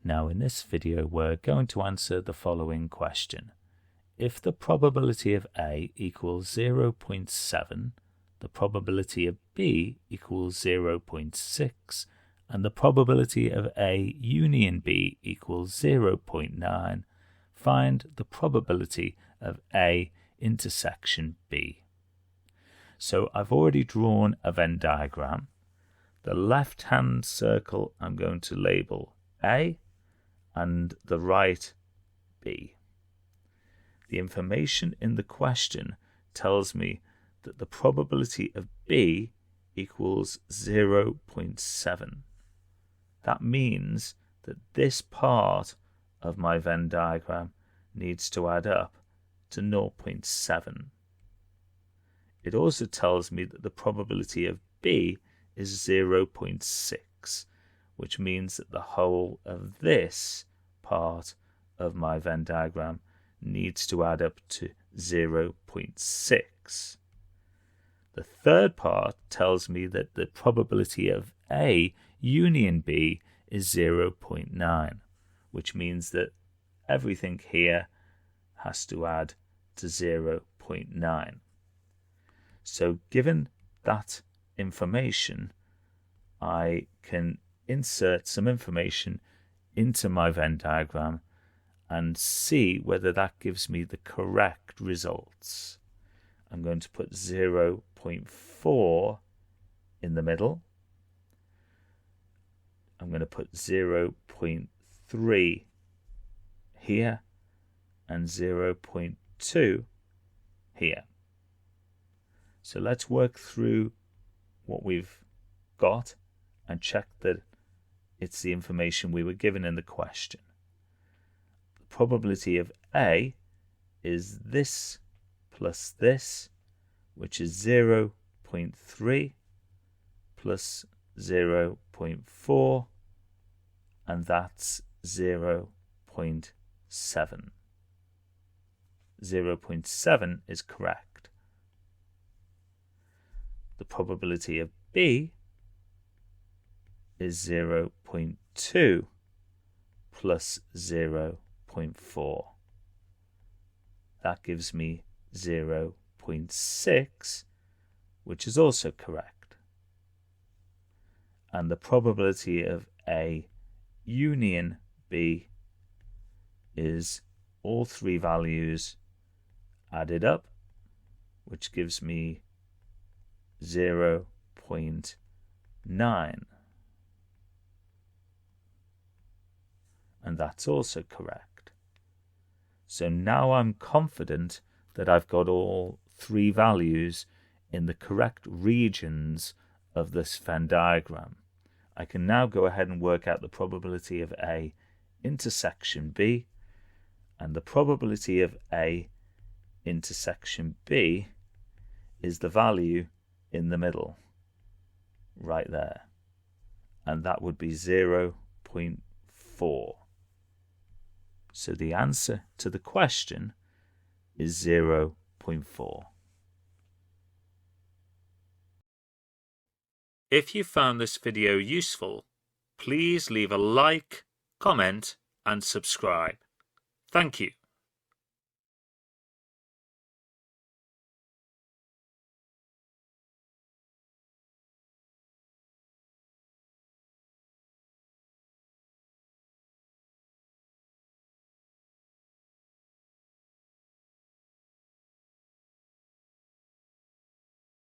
Now in this video we're going to answer the following question. If the probability of A equals 0.7, the probability of B equals 0.6, and the probability of A union B equals 0.9, find the probability of A intersection B. So I've already drawn a Venn diagram. The left-hand circle I'm going to label A and the right B. The information in the question tells me that the probability of B equals 0.7. That means that this part of my Venn diagram needs to add up to 0.7. It also tells me that the probability of B is 0.6, which means that the whole of this part of my Venn diagram needs to add up to 0.6. The third part tells me that the probability of A union B is 0.9, which means that everything here has to add to 0.9. So given that information, I can insert some information into my Venn diagram and see whether that gives me the correct results. I'm going to put 0.4 in the middle. I'm going to put 0.3 here and 0.2 here. So let's work through what we've got and check that it's the information we were given in the question. The probability of A is this plus this, which is 0.3 plus 0.4, and that's 0.7. 0.7 is correct. The probability of B is 0.2 plus 0.4. That gives me 0.6, which is also correct. And the probability of A union B is all three values added up, which gives me 0.9. And that's also correct. So now I'm confident that I've got all three values in the correct regions of this Venn diagram. I can now go ahead and work out the probability of A intersection B, and the probability of A intersection B is the value in the middle, right there, and that would be 0.4. So the answer to the question is 0.4. If you found this video useful, please leave a like, comment and subscribe. Thank you.